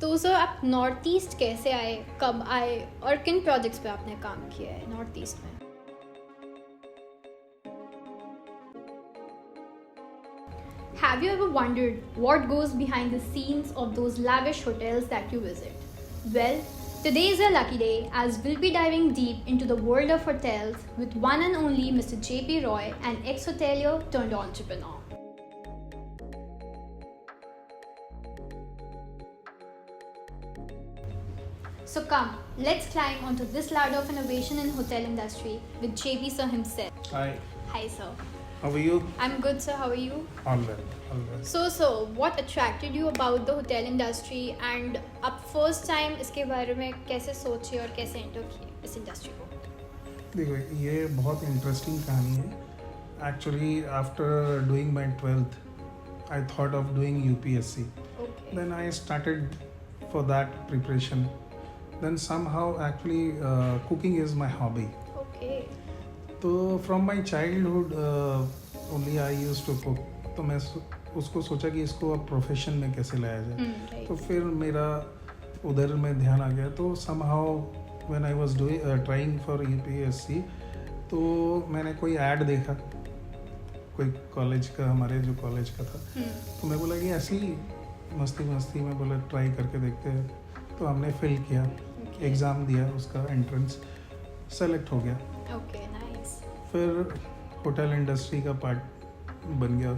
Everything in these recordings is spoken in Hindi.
तो सर आप नॉर्थ ईस्ट कैसे आए, कब आए और किन प्रोजेक्ट्स पे आपने काम किया है नॉर्थ ईस्ट में? Have you ever wondered what goes behind the scenes of those lavish hotels that you visit? Well, today is a lucky day as we'll be diving deep into the world of hotels with one and only Mr. JP Roy, an ex-hotelier turned entrepreneur. So come, let's climb onto this ladder of innovation in hotel industry with JP sir himself. Hi, Hi sir. how are you? I'm good sir, how are you? All well, all well. So what attracted you about the hotel industry and आप first time इसके बारे में कैसे सोचे और कैसे enter किए इस industry को? देखो ये बहुत इंटरेस्टिंग कहानी है. Actually, after doing my 12th, I thought of doing UPSC. Okay. Then I started for that preparation. Then somehow actually cooking is my hobby. Okay. तो from my childhood only I used to cook. तो मैं उसको सोचा कि इसको अब प्रोफेशन में कैसे लाया जाए. Right. तो फिर मेरा उधर में ध्यान आ गया. तो somehow when I was doing trying for UPSC, तो मैंने कोई ऐड देखा कोई कॉलेज का, हमारे जो कॉलेज का था. तो मैं बोला कि ऐसी मस्ती में बोला ट्राई करके देखते हैं. तो हमने फिल किया, एग्ज़ाम दिया, उसका एंट्रेंस सेलेक्ट हो गया. Okay, nice. फिर होटल इंडस्ट्री का पार्ट बन गया.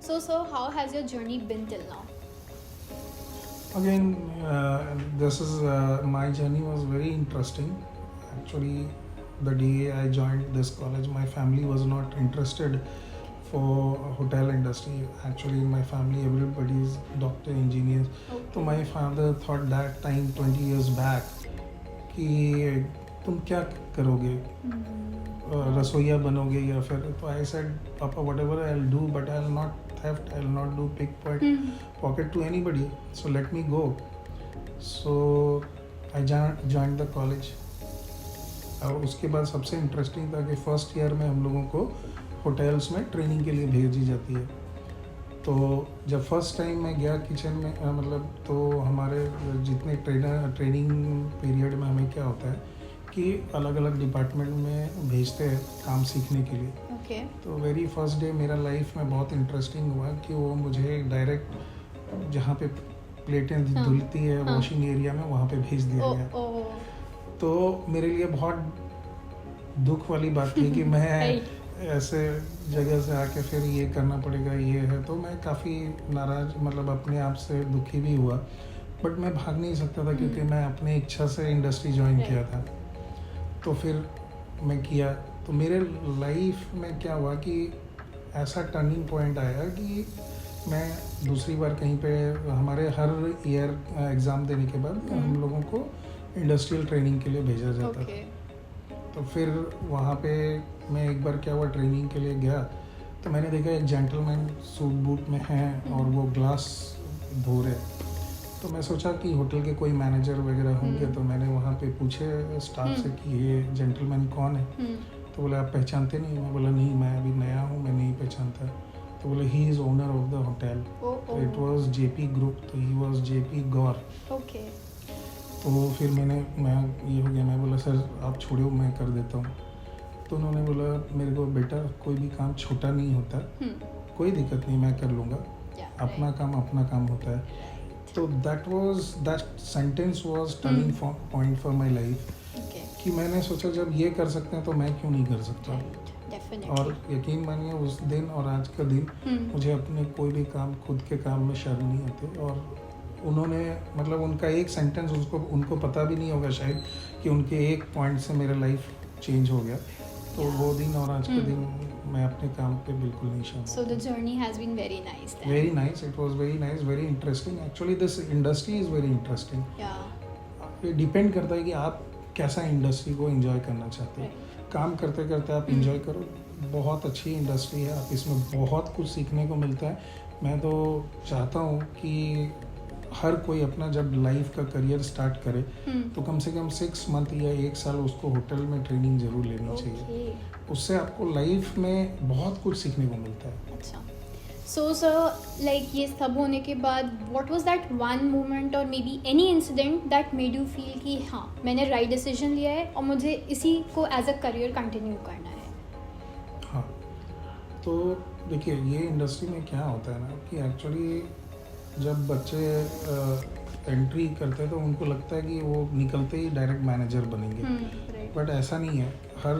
So how has your journey been till now? Again, this is my journey was very interesting. Actually, the day I joined this college, my family was not interested for hotel industry. Actually, in my family, everybody is doctor, engineers. Okay. So my father thought that time 20 years back कि तुम क्या करोगे, रसोइया बनोगे या फिर. तो आई सेड पापा whatever I'll do, but I'll not theft, I'll not do pickpocket to anybody, so let me go. So I joined the college. और उसके बाद सबसे इंटरेस्टिंग था कि फर्स्ट ईयर में हम लोगों को होटल्स में ट्रेनिंग के लिए भेजी जाती है. तो जब फर्स्ट टाइम मैं गया किचन में मतलब तो हमारे जितने ट्रेनिंग पीरियड में हमें क्या होता है कि अलग अलग डिपार्टमेंट में भेजते हैं काम सीखने के लिए. Okay. तो वेरी फर्स्ट डे मेरा लाइफ में बहुत इंटरेस्टिंग हुआ कि वो मुझे डायरेक्ट जहाँ पे प्लेटें धुलती है वॉशिंग एरिया में वहाँ पे भेज दिया गया. तो मेरे लिए बहुत दुख वाली बात थी कि मैं ऐसे जगह से आके फिर ये करना पड़ेगा, ये है. तो मैं काफ़ी नाराज़ मतलब अपने आप से दुखी भी हुआ. बट मैं भाग नहीं सकता था क्योंकि मैं अपने इच्छा से इंडस्ट्री ज्वाइन किया था. तो फिर मैं किया. तो मेरे लाइफ में क्या हुआ कि ऐसा टर्निंग पॉइंट आया कि मैं दूसरी बार कहीं पे हमारे हर ईयर एग्ज़ाम देने के बाद हम लोगों को इंडस्ट्रियल ट्रेनिंग के लिए भेजा जाता था. तो फिर वहाँ पे मैं एक बार क्या हुआ ट्रेनिंग के लिए गया तो मैंने देखा एक जेंटलमैन सूट बूट में है और वो ग्लास धो रहे. तो मैं सोचा कि होटल के कोई मैनेजर वगैरह होंगे. तो मैंने वहाँ पे पूछे स्टाफ से कि ये जेंटलमैन कौन है. तो बोले आप पहचानते नहीं. मैं बोला नहीं, मैं अभी नया हूँ, मैं नहीं पहचानता. तो बोले he is owner of the hotel. It was JP group. तो he was JP Gaur. Okay. तो फिर मैं ये हो गया. मैं बोला सर आप छोड़ो, मैं कर देता हूँ. तो उन्होंने बोला मेरे को बेटा कोई भी काम छोटा नहीं होता, कोई दिक्कत नहीं, मैं कर लूँगा. अपना काम होता है. तो that sentence was turning point for my life कि मैंने सोचा जब ये कर सकते हैं तो मैं क्यों नहीं कर सकता. और यकीन मानिए उस दिन और आज का दिन मुझे अपने कोई भी काम खुद के काम में शर्म नहीं आती. और उन्होंने मतलब उनका एक सेंटेंस उनको पता भी नहीं होगा शायद कि उनके एक पॉइंट से मेरा लाइफ चेंज हो गया. तो वो दिन और आज का दिन मैं अपने काम पे बिल्कुल नहीं शर्म. So the journey has been very nice then. Very nice. It was very nice, very interesting. Actually, this industry is very interesting. Yeah. ये डिपेंड करता है कि आप कैसा इंडस्ट्री को एंजॉय करना चाहते हो. काम करते करते आप एंजॉय करो. बहुत अच्छी इंडस्ट्री है. आप इसमें बहुत कुछ सीखने को मिलता है. मैं तो चाहता हूँ कि हर कोई अपना जब लाइफ का करियर स्टार्ट करे तो कम से कम 6 मंथ या 1 साल उसको होटल में ट्रेनिंग जरूर लेनी चाहिए. उससे आपको लाइफ में बहुत कुछ सीखने को मिलता है. अच्छा. So sir, like ये सब होने के बाद what was that one moment or maybe any incident that made you feel कि हाँ मैंने right decision लिया है और मुझे इसी को as a career continue करना है? हाँ, तो देखिए ये इंडस्ट्री में क्या होता है ना कि एक्चुअली जब बच्चे एंट्री करते हैं तो उनको लगता है कि वो निकलते ही डायरेक्ट मैनेजर बनेंगे, बट ऐसा नहीं है। हर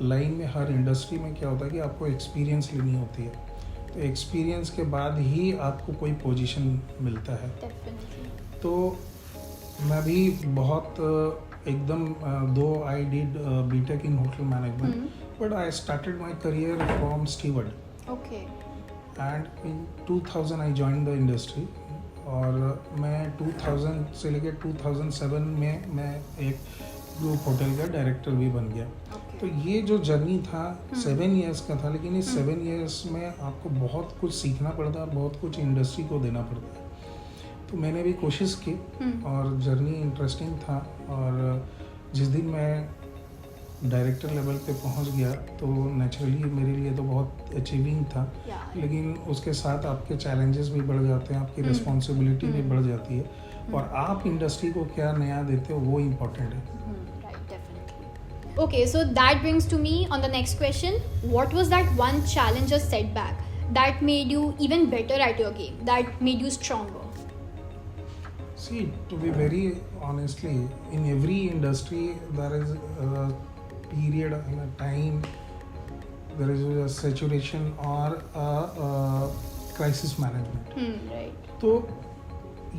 लाइन में, हर इंडस्ट्री में क्या होता है कि आपको एक्सपीरियंस लेनी होती है, तो एक्सपीरियंस के बाद ही आपको कोई पोजीशन मिलता है। तो मैं भी बहुत एकदम दो I did BTech in hotel management, but I started my career from steward. Okay. And in 2000 I join the industry, और मैं 2000 से लेकर 2007 में मैं एक ग्रुप होटल का डायरेक्टर भी बन गया। तो ये जो जर्नी था 7 इयर्स का था, लेकिन इस 7 इयर्स में आपको बहुत कुछ सीखना पड़ता है और बहुत कुछ इंडस्ट्री को देना पड़ता है। तो मैंने भी कोशिश की और जर्नी इंटरेस्टिंग था, और जिस दिन मैं डायरेक्टर लेवल पे पहुंच गया तो नेचुरली मेरे लिए तो बहुत अचीविंग था, लेकिन उसके साथ आपके चैलेंजेस भी बढ़ जाते हैं, आपकी रिस्पॉन्सिबिलिटी भी बढ़ जाती है, और आप इंडस्ट्री को क्या नया देते हो वो इम्पोर्टेंट है। Okay, so that brings to me on the next question. What was that one challenge or setback that made you even better at your game, that made you stronger? See, to be very honestly, in every industry there is a period and a time, there is a saturation or a crisis management. Right. So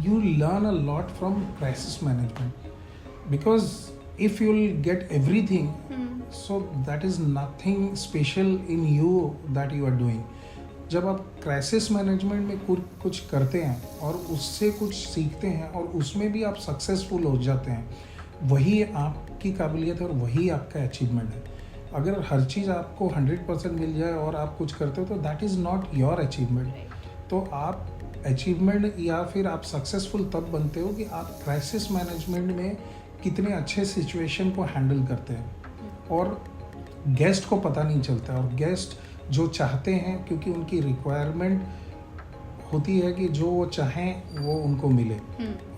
you learn a lot from crisis management, because if you'll get everything, so that is nothing special in you that you are doing. जब आप क्राइसिस मैनेजमेंट में कुछ करते हैं और उससे कुछ सीखते हैं और उसमें भी आप सक्सेसफुल हो जाते हैं, वही आपकी काबिलियत है और वही आपका अचीवमेंट है। अगर हर चीज़ आपको 100% मिल जाए और आप कुछ करते हो तो that is not your achievement. तो आप अचीवमेंट या फिर आप सक्सेसफुल तब बनते हो कि आप क्राइसिस मैनेजमेंट में कितने अच्छे सिचुएशन को हैंडल करते हैं और गेस्ट को पता नहीं चलता, और गेस्ट जो चाहते हैं, क्योंकि उनकी रिक्वायरमेंट होती है कि जो वो चाहें वो उनको मिले,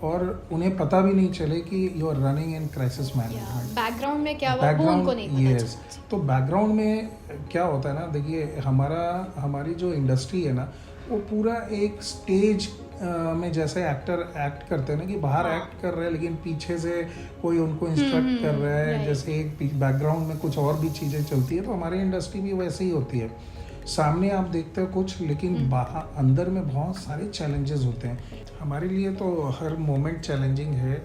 और उन्हें पता भी नहीं चले कि you are running in crisis management. Background में क्या हुआ वो उनको नहीं पता चलता। तो बैकग्राउंड में क्या होता है ना, देखिए हमारी जो इंडस्ट्री है ना, वो पूरा एक स्टेज में जैसे एक्टर एक्ट करते हैं ना, कि बाहर एक्ट कर रहे हैं लेकिन पीछे से कोई उनको इंस्ट्रक्ट कर रहा है, जैसे एक बैकग्राउंड में कुछ और भी चीज़ें चलती है। तो हमारी इंडस्ट्री भी वैसे ही होती है, सामने आप देखते हो कुछ, लेकिन बाहर अंदर में बहुत सारे चैलेंजेस होते हैं। हमारे लिए तो हर मोमेंट चैलेंजिंग है,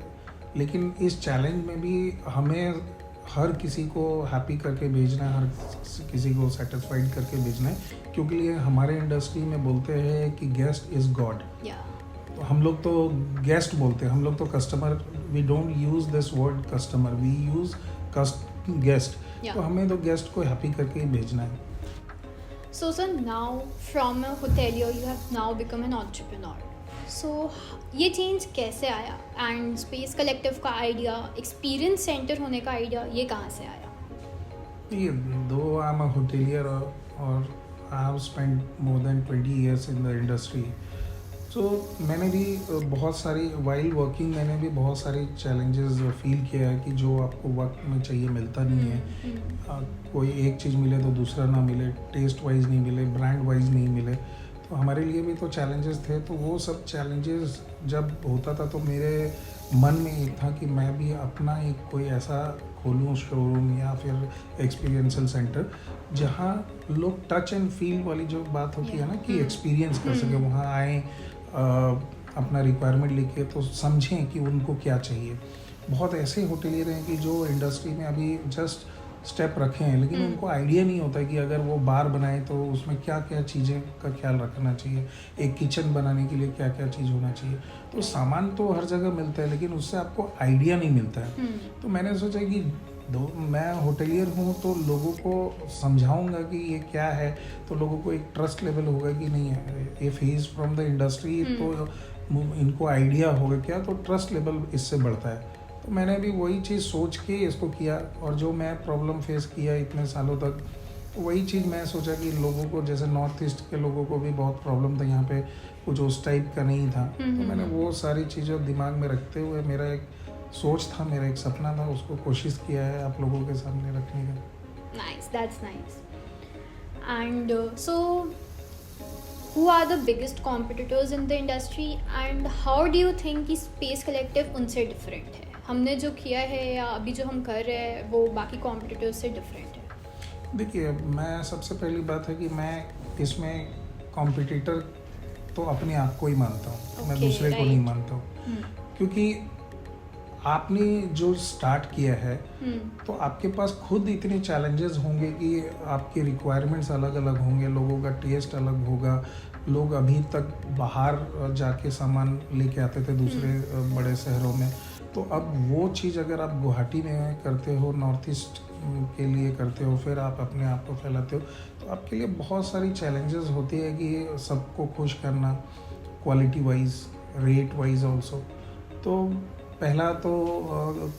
लेकिन इस चैलेंज में भी हमें हर किसी को हैप्पी करके भेजना है, हर किसी को सेटिस्फाइड करके भेजना है, क्योंकि ये हमारे इंडस्ट्री में बोलते हैं कि गेस्ट इज गॉड। तो हम लोग तो गेस्ट बोलते हैं, हम लोग तो customer, we don't use this word customer, we use guest. तो हमें तो गेस्ट को हैप्पी करके ही भेजना है। So sir, now from a hotelier you have now become an entrepreneur. So ये चेंज कैसे आया, एंड स्पेस कलेक्टिव का आइडिया, एक्सपीरियंस सेंटर होने का आइडिया, ये कहाँ से आया? ये दो आई एम अ होटेलियर और I have spent more than 20 years in the industry. So मैंने भी बहुत सारी वाइल वर्किंग मैंने भी बहुत सारे चैलेंजेस फील किया है कि जो आपको वक्त में चाहिए मिलता नहीं है। कोई एक चीज़ मिले तो दूसरा ना मिले, टेस्ट वाइज नहीं मिले, ब्रांड वाइज नहीं मिले, तो हमारे लिए भी तो चैलेंजेस थे। तो वो सब चैलेंजेस जब होता था तो मेरे मन में एक था कि मैं भी अपना एक कोई ऐसा खोलूँ शोरूम या फिर एक्सपीरियंशियल सेंटर, जहाँ लोग टच एंड फील वाली जो बात होती है ना, कि एक्सपीरियंस कर सके, वहाँ आए, अपना रिक्वायरमेंट लिखे तो समझें कि उनको क्या चाहिए। बहुत ऐसे होटलियर हैं कि जो इंडस्ट्री में अभी जस्ट स्टेप रखे हैं, लेकिन उनको आइडिया नहीं होता कि अगर वो बार बनाए तो उसमें क्या क्या चीज़ें का ख्याल रखना चाहिए, एक किचन बनाने के लिए क्या क्या चीज़ होना चाहिए। तो सामान तो हर जगह मिलता है, लेकिन उससे आपको आइडिया नहीं मिलता है। तो मैंने सोचा कि मैं होटलियर हूँ तो लोगों को समझाऊंगा कि ये क्या है, तो लोगों को एक ट्रस्ट लेवल होगा कि नहीं है, if he is from the industry तो इनको आइडिया होगा क्या, तो ट्रस्ट लेवल इससे बढ़ता है। तो मैंने भी वही चीज़ सोच के इसको किया, और जो मैं प्रॉब्लम फेस किया इतने सालों तक वही चीज़ मैं सोचा कि लोगों को, जैसे नॉर्थ ईस्ट के लोगों को भी बहुत प्रॉब्लम था यहाँ पे, कुछ उस टाइप का नहीं था। तो मैंने वो सारी चीज़ें दिमाग में रखते हुए, मेरा एक सोच था, मेरा एक सपना था, उसको कोशिश किया है आप लोगों के सामने रखने का। Nice, that's nice. And so who are the biggest competitors in the industry and how do you think कि स्पेस कलेक्टिव उनसे डिफरेंट है? हमने जो किया है या अभी जो हम कर रहे हैं वो बाकी कॉम्पिटिटर्स से डिफरेंट है? देखिए, मैं सबसे पहली बात है कि मैं इसमें कॉम्पिटिटर तो अपने आप को ही मानता हूँ, मैं दूसरे को नहीं मानता हूँ। क्योंकि आपने जो स्टार्ट किया है तो आपके पास खुद इतने चैलेंजेस होंगे कि आपके रिक्वायरमेंट्स अलग अलग होंगे, लोगों का टेस्ट अलग होगा। लोग अभी तक बाहर जाके सामान लेके आते थे दूसरे बड़े शहरों में, तो अब वो चीज़ अगर आप गुवाहाटी में करते हो, नॉर्थ ईस्ट के लिए करते हो, फिर आप अपने आप को फैलाते हो, तो आपके लिए बहुत सारी चैलेंजेस होती है कि सबको खुश करना, quality wise, rate wise also. तो पहला तो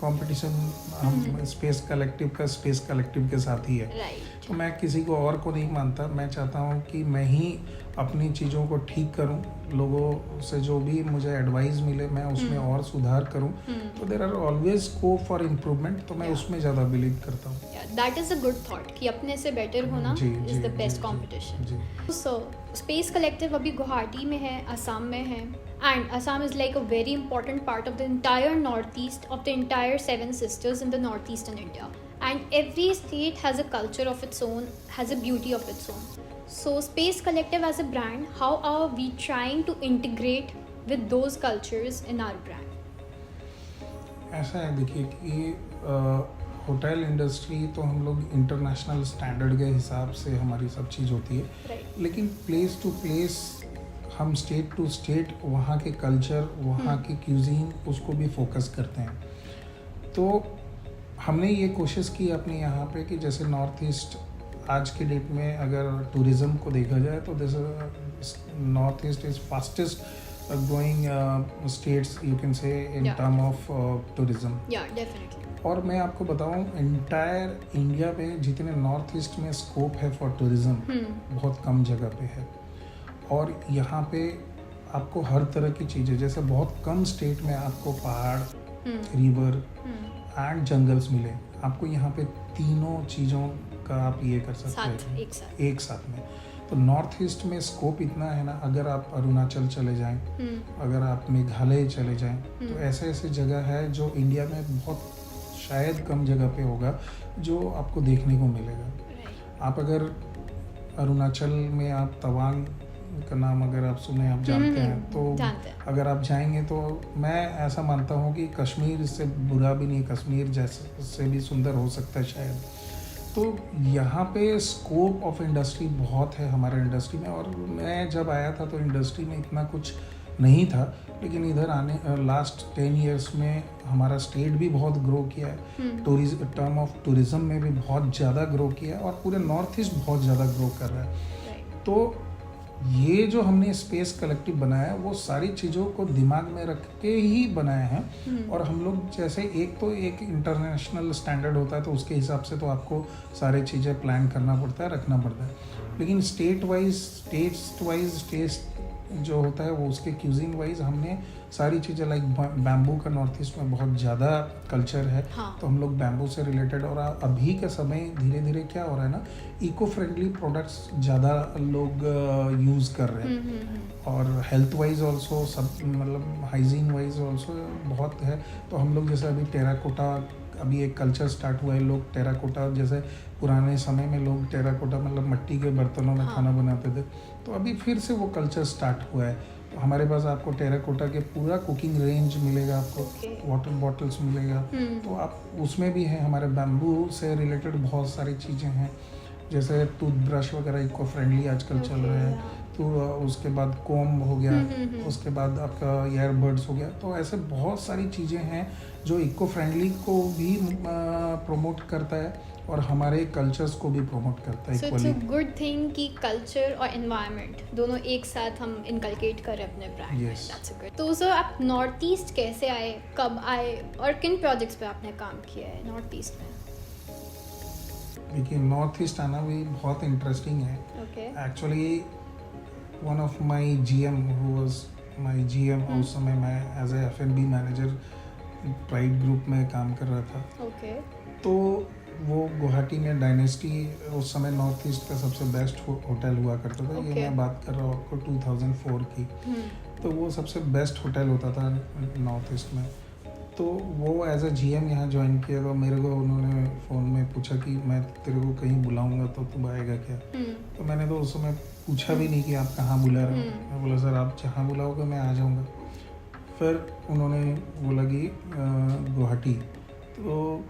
कंपटीशन हम स्पेस कलेक्टिव के साथ ही है। तो मैं किसी को और को नहीं मानता, मैं चाहता हूँ कि मैं ही अपनी चीज़ों को ठीक करूँ, लोगों से जो भी मुझे एडवाइस मिले मैं उसमें और सुधार करूँ। तो there are always scope for improvement, तो मैं उसमें ज़्यादा बिलीव करता हूँ। That is a good thought कि अपने से बेटर होना is the best competition. So Space Collective अभी गुवाहाटी में है, असम में है, and Assam is like a very important part of the entire northeast of the entire seven sisters in the northeastern India, and every state has a culture of its own, has a beauty of its own. So Space Collective as a brand, how are we trying to integrate with those cultures in our brand? ऐसा है, देखिए कि होटल इंडस्ट्री तो हम लोग इंटरनेशनल स्टैंडर्ड के हिसाब से हमारी सब चीज़ होती है, right. लेकिन प्लेस टू प्लेस हम स्टेट टू स्टेट वहाँ के कल्चर, वहाँ की क्यूजीन, उसको भी फोकस करते हैं। तो हमने ये कोशिश की अपने यहाँ पे कि जैसे नॉर्थ ईस्ट आज के डेट में अगर टूरिज़्म को देखा जाए तो north east is fastest growing states you can say in term of tourism. और मैं आपको बताऊँ, एंटायर इंडिया में जितने नॉर्थ ईस्ट में स्कोप है फॉर टूरिज़्म बहुत कम जगह पे है। और यहाँ पे आपको हर तरह की चीज़ें, जैसे बहुत कम स्टेट में आपको पहाड़, रिवर एंड जंगल्स मिले, आपको यहाँ पे तीनों चीज़ों का आप ये कर सकते हैं एक साथ में। तो नॉर्थ ईस्ट में स्कोप इतना है ना, अगर आप अरुणाचल चले जाएं, अगर आप मेघालय चले जाएं, तो ऐसे ऐसे जगह है जो इंडिया में बहुत शायद कम जगह पे होगा जो आपको देखने को मिलेगा। आप अगर अरुणाचल में आप तवांग का नाम अगर आप सुने, आप जानते हैं, तो अगर आप जाएंगे तो मैं ऐसा मानता हूँ कि कश्मीर से बुरा भी नहीं, कश्मीर जैसे से भी सुंदर हो सकता है शायद। तो यहाँ पे स्कोप ऑफ इंडस्ट्री बहुत है हमारे इंडस्ट्री में। और मैं जब आया था तो इंडस्ट्री में इतना कुछ नहीं था, लेकिन इधर आने लास्ट 10 इयर्स में हमारा स्टेट भी बहुत ग्रो किया है, टर्म ऑफ टूरिज़्म में भी बहुत ज़्यादा ग्रो किया है, और पूरे नॉर्थ ईस्ट बहुत ज़्यादा ग्रो कर रहा है। तो ये जो हमने स्पेस कलेक्टिव बनाया है वो सारी चीज़ों को दिमाग में रख के ही बनाया है। और हम लोग जैसे एक इंटरनेशनल स्टैंडर्ड होता है तो उसके हिसाब से तो आपको सारी चीज़ें प्लान करना पड़ता है, रखना पड़ता है, लेकिन स्टेट वाइज टेस्ट जो होता है वो उसके क्यूजिन वाइज हमने सारी चीज़ें, लाइक बैम्बू का नॉर्थ ईस्ट में बहुत ज़्यादा कल्चर है। तो हम लोग बैम्बू से रिलेटेड, और अभी के समय धीरे धीरे क्या हो रहा है ना, इको फ्रेंडली प्रोडक्ट्स ज़्यादा लोग यूज़ कर रहे हैं, और हेल्थ वाइज ऑल्सो सब, मतलब हाइजीन वाइज ऑल्सो बहुत है। तो हम लोग जैसे अभी टेराकोटा, अभी एक कल्चर स्टार्ट हुआ है, लोग टेराकोटा, जैसे पुराने समय में लोग टेराकोटा मतलब मिट्टी के बर्तनों में खाना बनाते थे, तो अभी फिर से वो कल्चर स्टार्ट हुआ है। तो हमारे पास आपको टेराकोटा के पूरा कुकिंग रेंज मिलेगा, आपको वाटर बॉटल्स मिलेगा। तो आप उसमें भी है, हमारे बैम्बू से रिलेटेड बहुत सारी चीज़ें हैं, जैसे टूथब्रश वगैरह इको फ्रेंडली आजकल चल रहे हैं। तो उसके बाद कोम हो गया, उसके बाद आपका ईयरबड्स हो गया। तो ऐसे बहुत सारी चीज़ें हैं जो इको फ्रेंडली को भी प्रमोट करता है और हमारे कल्चर्स को भी प्रमोट करता है। So it's a good thing कि कल्चर और एनवायरनमेंट दोनों एक साथ हम इनकलकेट करें अपने ब्रांड में। That's good. तो सर आप नॉर्थ ईस्ट कैसे आए, कब आए और किन प्रोजेक्ट्स पे आपने काम किया है नॉर्थ ईस्ट में? देखिए नॉर्थ ईस्ट आना भी बहुत इंटरेस्टिंग है. Actually one of my GM who was my GM, उस समय मैं as a F&B manager Pride group में काम कर रहा था. तो वो गुवाहाटी में डायनेस्टी उस समय नॉर्थ ईस्ट का सबसे बेस्ट होटल हुआ करता था. ये मैं बात कर रहा हूँ आपको 2004 की. तो वो सबसे बेस्ट होटल होता था नॉर्थ ईस्ट में. तो वो एज अ GM यहाँ ज्वाइन किया. तो मेरे को उन्होंने फ़ोन में पूछा कि मैं तेरे को कहीं बुलाऊंगा तो तू आएगा क्या. तो मैंने तो उस समय पूछा भी नहीं कि आप कहाँ बुला रहे हो. मैं बोला सर आप जहाँ बुलाओगे मैं आ जाऊँगा. फिर उन्होंने बोला कि गुवाहाटी. तो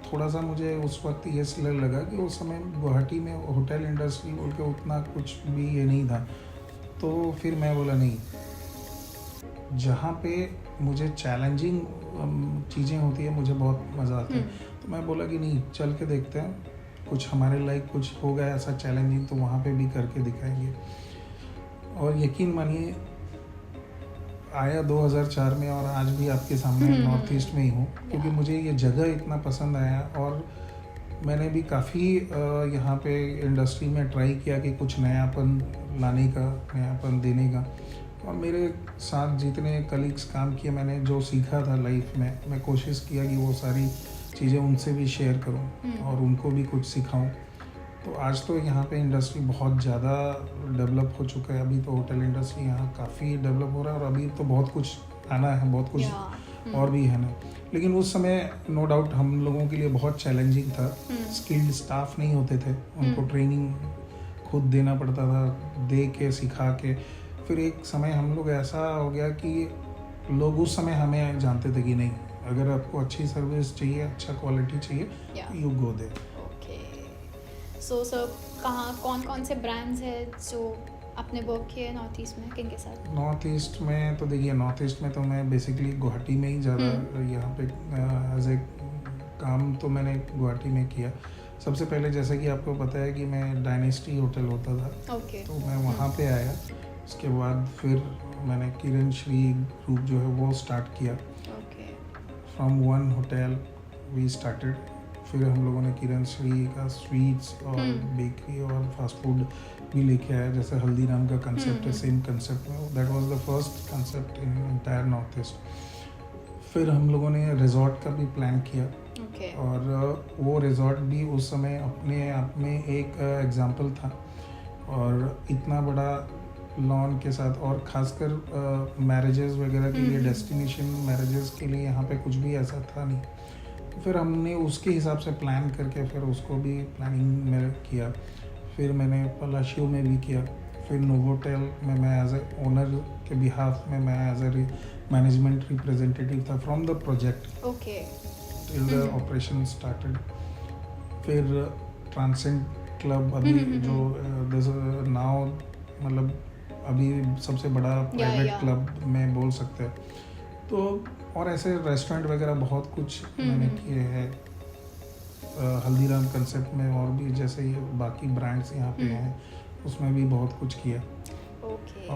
थोड़ा सा मुझे उस वक्त ये लगा कि उस समय गुवाहाटी में होटल इंडस्ट्री बोल के उतना कुछ भी ये नहीं था. तो फिर मैं बोला नहीं, जहाँ पे मुझे चैलेंजिंग चीज़ें होती है मुझे बहुत मज़ा आता है. तो मैं बोला कि नहीं चल के देखते हैं, कुछ हमारे लाइक कुछ हो गया ऐसा चैलेंजिंग तो वहाँ पे भी करके दिखाएंगे. और यकीन मानिए आया 2004 में और आज भी आपके सामने नॉर्थ ईस्ट में ही हूँ, क्योंकि मुझे ये जगह इतना पसंद आया. और मैंने भी काफ़ी यहाँ पे इंडस्ट्री में ट्राई किया कि कुछ नयापन लाने का, नयापन देने का. और मेरे साथ जितने कलीग्स काम किए, मैंने जो सीखा था लाइफ में, मैं कोशिश किया कि वो सारी चीज़ें उनसे भी शेयर करूं और उनको भी कुछ सिखाऊं. तो आज तो यहाँ पे इंडस्ट्री बहुत ज़्यादा डेवलप हो चुका है. अभी तो होटल इंडस्ट्री यहाँ काफ़ी डेवलप हो रहा है और अभी तो बहुत कुछ आना है, बहुत कुछ और भी है ना. लेकिन उस समय नो डाउट हम लोगों के लिए बहुत चैलेंजिंग था. स्किल्ड स्टाफ नहीं होते थे, उनको ट्रेनिंग खुद देना पड़ता था, दे के सिखा के. फिर एक समय हम लोग ऐसा हो गया कि लोग उस समय हमें जानते थे कि नहीं, अगर आपको अच्छी सर्विस चाहिए, अच्छा क्वालिटी चाहिए, you go there. So sir कहाँ कौन से ब्रांड्स हैं जो आपने वर्क किए नॉर्थ ईस्ट में, किनके साथ? नॉर्थ ईस्ट में तो देखिए, नॉर्थ ईस्ट में तो मैं बेसिकली गुवाहाटी में ही ज़्यादा यहाँ पे एज ए काम तो मैंने गुवाहाटी में किया. सबसे पहले जैसे कि आपको पता है कि मैं डायनेस्टी होटल होता था, तो मैं वहाँ पे आया. उसके बाद फिर मैंने किरण श्री ग्रुप जो है वो स्टार्ट किया. From one hotel we started. फिर हम लोगों ने किरण श्री का स्वीट्स और बेकरी और फास्ट फूड भी लेके आया. जैसे हल्दीराम का कंसेप्ट है, सेम कंसेप्ट में. That was the first concept in entire north east. फिर हम लोगों ने रिजॉर्ट का भी प्लान किया. और वो रिजॉर्ट भी उस समय अपने आप में एक एग्जाम्पल था. और इतना बड़ा लॉन के साथ, और खासकर मैरिजेस वगैरह के लिए, डेस्टिनेशन मैरिजेस के लिए यहाँ पे कुछ भी ऐसा था नहीं. फिर हमने उसके हिसाब से प्लान करके फिर उसको भी प्लानिंग में किया. फिर मैंने पलाशियो में भी किया. फिर नोवोटेल में मैं एज ए ओनर के बिहाफ में मैं एज ए मैनेजमेंट रिप्रेजेंटेटिव था from the project till the operation started. फिर ट्रांसेंड क्लब अभी जो नाउ मतलब अभी सबसे बड़ा प्राइवेट क्लब में बोल सकते हैं. तो और ऐसे रेस्टोरेंट वगैरह बहुत कुछ मैंने किए हैं हल्दीराम कंसेप्ट में. और भी जैसे ये बाकी ब्रांड्स यहाँ पे हैं, उसमें भी बहुत कुछ किया.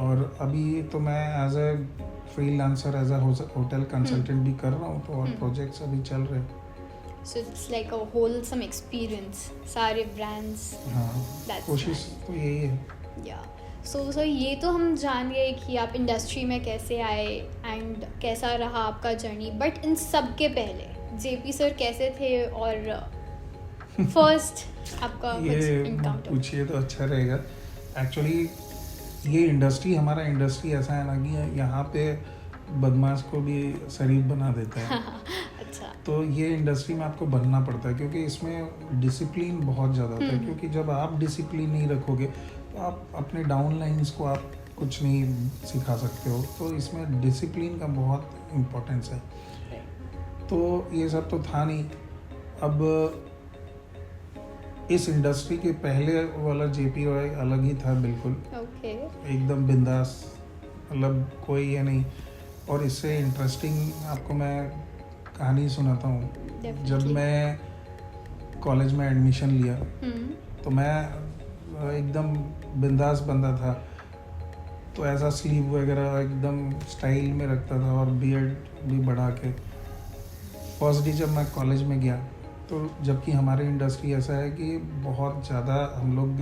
और अभी तो मैं as a freelancer, as a hotel consultant भी कर रहा हूँ. तो और प्रोजेक्ट्स अभी चल रहे हैं. So it's like a wholesome experience. सारे brands. हाँ, कोशिश तो यही है. Yeah. So ये तो हम जान गए कि आप इंडस्ट्री में कैसे आए एंड कैसा रहा आपका जर्नी. बट इन सब के पहले JP सर कैसे थे और फर्स्ट आपका ये पूछिए तो अच्छा रहेगा. एक्चुअली ये इंडस्ट्री, हमारा इंडस्ट्री ऐसा है ना कि यहाँ पे बदमाश को भी शरीफ बना देता है. अच्छा. तो ये इंडस्ट्री में आपको बनना पड़ता है, क्योंकि इसमें डिसिप्लिन बहुत ज़्यादा होता है. क्योंकि जब आप डिसिप्लिन नहीं रखोगे तो आप अपने डाउन लाइन्स को आप कुछ नहीं सिखा सकते हो. तो इसमें डिसिप्लिन का बहुत इम्पोर्टेंस है. तो ये सब तो था नहीं. अब इस इंडस्ट्री के पहले वाला JP रॉय अलग ही था बिल्कुल. एकदम बिंदास, मतलब कोई ये नहीं. और इससे इंटरेस्टिंग आपको मैं कहानी सुनाता हूँ. जब मैं कॉलेज में एडमिशन लिया तो मैं एकदम बिंदास बंदा था. तो ऐसा स्लीव वगैरह एकदम स्टाइल में रखता था और बियर्ड भी बढ़ा के. फर्स्ट डे जब मैं कॉलेज में गया तो जबकि हमारी इंडस्ट्री ऐसा है कि बहुत ज़्यादा हम लोग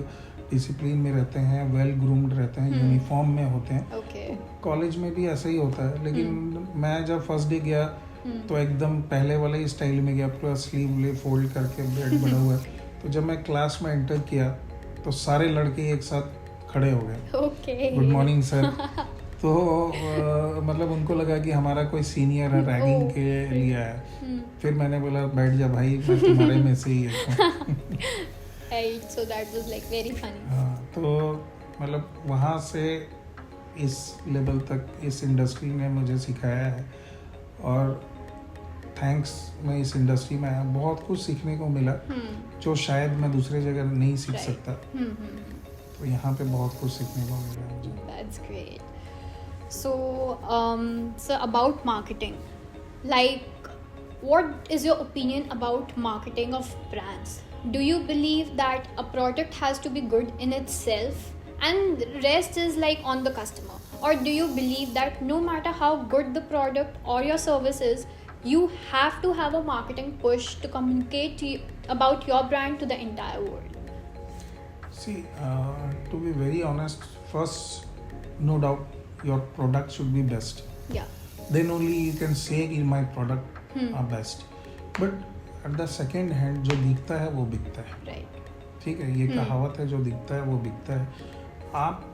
डिसिप्लिन में रहते हैं, वेल ग्रूम्ड रहते हैं, यूनिफॉर्म में होते हैं। तो कॉलेज में भी ऐसा ही होता है, लेकिन मैं जब फर्स्ट डे गया तो एकदम पहले वाले ही स्टाइल में गया, पूरा स्लीव फोल्ड करके बेल्ट बना हुआ है। तो जब मैं क्लास में एंटर किया तो सारे लड़के एक साथ खड़े हो गए, गुड मॉर्निंग सर। तो मतलब उनको लगा कि हमारा कोई सीनियर है, रैगिंग के लिए है। फिर मैंने बोला बैठ जा भाई, मैं तुम्हारे में से ही है। So that was like very funny. तो मतलब वहाँ से इस लेवल तक इस इंडस्ट्री ने मुझे सिखाया है, और थैंक्स मैं इस इंडस्ट्री में आया, बहुत कुछ सीखने को मिला जो शायद मैं दूसरे जगह नहीं सीख सकता। तो यहाँ पे बहुत कुछ सीखने को मिला मुझे। That's great. So about marketing, like what is your opinion about marketing of brands? Do you believe that a product has to be good in itself and rest is like on the customer? Or do you believe that no matter how good the product or your service is, you have to have a marketing push to communicate about your brand to the entire world? See, to be very honest, first, no doubt, your product should be best. Yeah. Then only you can say my product are best. But at the second hand, जो दिखता है वो बिकता है। Right. ठीक है, ये कहावत है, जो दिखता है वो बिकता है। आप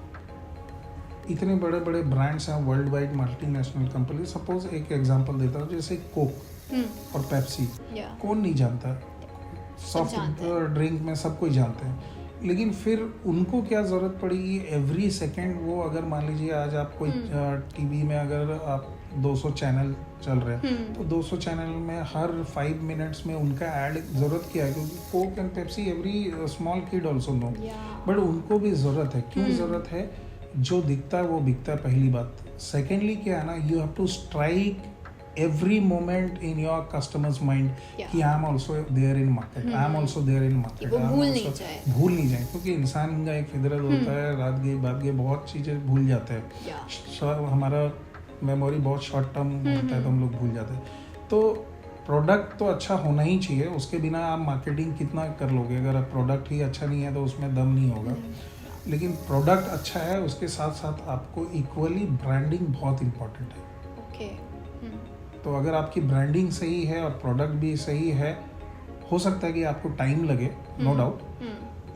इतने बड़े बड़े ब्रांड्स हैं, world wide multinational company, suppose एक एग्जांपल देता हूँ, जैसे कोक और पेप्सी, कौन नहीं जानता, सॉफ्ट ड्रिंक में सब कोई जानते हैं। लेकिन फिर उनको क्या ज़रूरत पड़ेगी एवरी सेकेंड, वो अगर मान लीजिए आज आप कोई टीवी में अगर आप 200 चैनल चल रहे हैं, तो 200 चैनल में हर 5 मिनट्स में उनका ऐड ज़रूरत क्या है, क्योंकि Coke and Pepsi every small kid also know, but उनको भी ज़रूरत है। क्यों ज़रूरत है? जो दिखता है वो बिकता है, पहली बात। सेकेंडली क्या है ना, you have to strike every moment in your customer's mind कि I am also there in market, I am also there in market, वो भूल नहीं जाए, क्योंकि इंसान का एक फितरत होता है, रात गई बात गई, बहुत चीज़ें भूल जाते हैं। हमारा मेमोरी बहुत शॉर्ट टर्म होता है, तो हम लोग भूल जाते हैं। तो प्रोडक्ट तो अच्छा होना ही चाहिए, उसके बिना आप मार्केटिंग कितना कर लोगे? अगर प्रोडक्ट ही अच्छा नहीं है तो उसमें दम नहीं होगा। लेकिन प्रोडक्ट अच्छा है, उसके साथ साथ आपको इक्वली ब्रांडिंग बहुत इम्पोर्टेंट है। तो अगर आपकी ब्रांडिंग सही है और प्रोडक्ट भी सही है, हो सकता है कि आपको टाइम लगे, नो डाउट,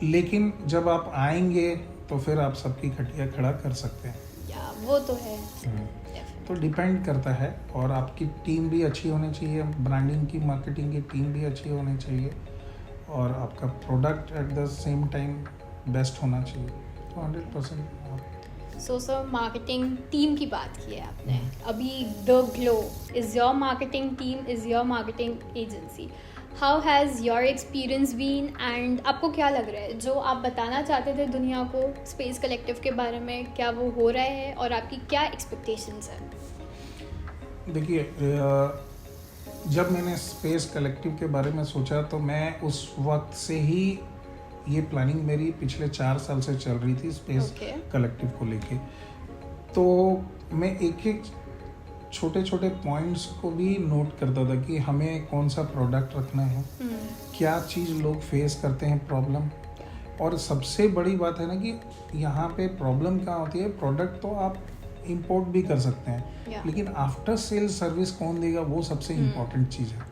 लेकिन जब आप आएंगे तो फिर आप सबकी खटिया खड़ा कर सकते हैं। वो तो है। तो डिपेंड करता है, और आपकी टीम भी अच्छी होनी चाहिए, ब्रांडिंग की मार्केटिंग की टीम भी अच्छी होनी चाहिए, और आपका product at the same time best होना चाहिए। 100%। सो सर, मार्केटिंग टीम की बात की है आपने अभी। The Glow is your marketing team, is your marketing agency. How has your experience been, and आपको क्या लग रहा है जो आप बताना चाहते थे दुनिया को स्पेस कलेक्टिव के बारे में, क्या वो हो रहा है और आपकी क्या एक्सपेक्टेशंस है? देखिए, जब मैंने स्पेस कलेक्टिव के बारे में सोचा तो मैं उस वक्त से ही, ये प्लानिंग मेरी पिछले 4 साल से चल रही थी स्पेस कलेक्टिव को लेके। तो मैं एक एक छोटे छोटे पॉइंट्स को भी नोट करता था कि हमें कौन सा प्रोडक्ट रखना है, क्या चीज़ लोग फेस करते हैं प्रॉब्लम। और सबसे बड़ी बात है ना कि यहाँ पे प्रॉब्लम क्या होती है, प्रोडक्ट तो आप इंपोर्ट भी कर सकते हैं, लेकिन आफ्टर सेल सर्विस कौन देगा, वो सबसे इम्पोर्टेंट चीज़ है।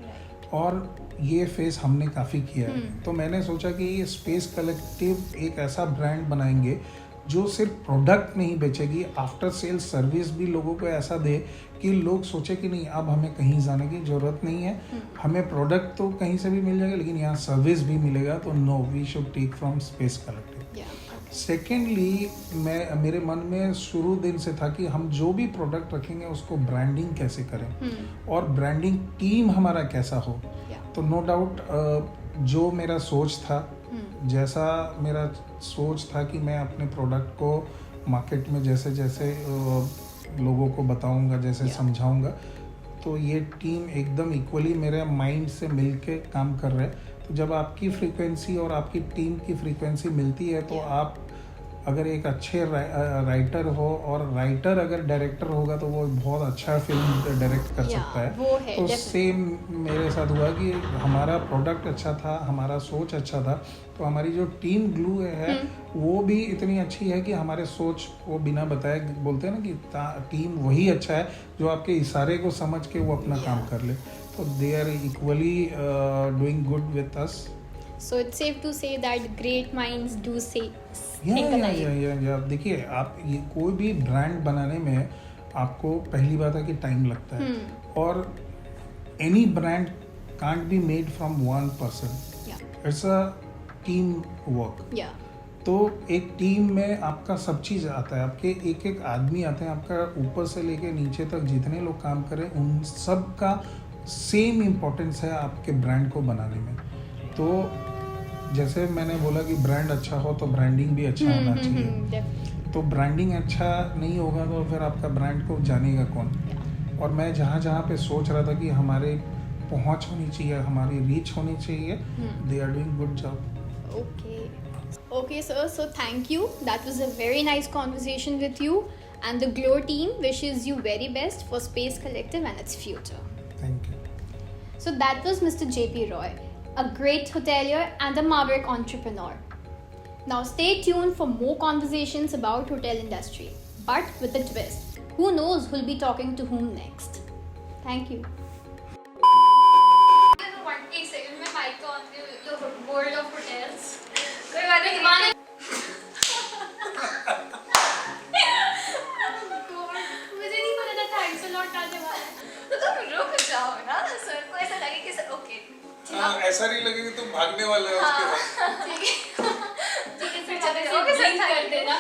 और ये फेस हमने काफ़ी किया है। तो मैंने सोचा कि ये स्पेस कलेक्टिव एक ऐसा ब्रांड बनाएंगे जो सिर्फ प्रोडक्ट नहीं बेचेगी, आफ्टर सेल सर्विस भी लोगों को ऐसा दे कि लोग सोचे कि नहीं, अब हमें कहीं जाने की ज़रूरत नहीं है, हमें प्रोडक्ट तो कहीं से भी मिल जाएगा लेकिन यहाँ सर्विस भी मिलेगा। तो no, we should take from Space Collective. Secondly, मेरे मन में शुरू दिन से था कि हम जो भी प्रोडक्ट रखेंगे उसको ब्रांडिंग कैसे करें और ब्रांडिंग टीम हमारा कैसा हो। तो नो डाउट जो मेरा सोच था, जैसा मेरा सोच था कि मैं अपने प्रोडक्ट को मार्केट में जैसे जैसे लोगों को बताऊंगा, जैसे समझाऊंगा, तो ये टीम एकदम इक्वली मेरे माइंड से मिलके काम कर रहे हैं। तो जब आपकी फ्रीक्वेंसी और आपकी टीम की फ्रीक्वेंसी मिलती है तो आप अगर एक अच्छे राइटर हो और राइटर अगर डायरेक्टर होगा तो वो बहुत अच्छा फिल्म डायरेक्ट कर सकता है। वो है तो सेम मेरे साथ हुआ कि हमारा प्रोडक्ट अच्छा था, हमारा सोच अच्छा था, तो हमारी जो टीम ग्लू है वो भी इतनी अच्छी है कि हमारे सोच वो बिना बताए बोलते हैं ना कि टीम वही अच्छा है जो आपके इशारे को समझ के वो अपना काम कर ले। तो they are equally doing good with us. So it's safe to say that great minds do say या देखिए, आप ये कोई भी ब्रांड बनाने में आपको पहली बात है कि टाइम लगता है, और any brand can't be made from one person, it's a team work. तो एक टीम में आपका सब चीज़ आता है, आपके एक एक आदमी आते हैं, आपका ऊपर से लेके नीचे तक जितने लोग काम करें उन सब का सेम इम्पोर्टेंस है आपके ब्रांड को बनाने में। तो जैसे मैंने बोला कि ब्रांड अच्छा हो तो ब्रांडिंग भी अच्छा होना चाहिए। तो ब्रांडिंग अच्छा नहीं होगा तो फिर आपका ब्रांड को जानेगा कौन। और मैं जहाँ जहाँ पे सोच रहा था कि हमारे पहुँच होनी चाहिए, हमारी रीच होनी चाहिए, they are doing good job. Okay sir, so thank you, that was a very nice conversation with you, and the Glow team wishes you very best for Space Collective and its future. Thank you. So that was Mr. JP Roy, a great hotelier and a maverick entrepreneur. Now stay tuned for more conversations about hotel industry, but with a twist. Who knows who'll be talking to whom next? Thank you. एक सेकंड में माइक तो ऑन कर, वर्ल्ड ऑफ होटल्स कोई बात नहीं, जमाने मुझे नहीं पता था थैंक्स अ लॉट आने वाला है। तो तुम रुक जाओ ना, सर को ऐसा लगे कि ओके, ऐसा नहीं लगे कि तुम भागने वाले हो उसके बाद। ठीक है, ठीक है सर, कर देना।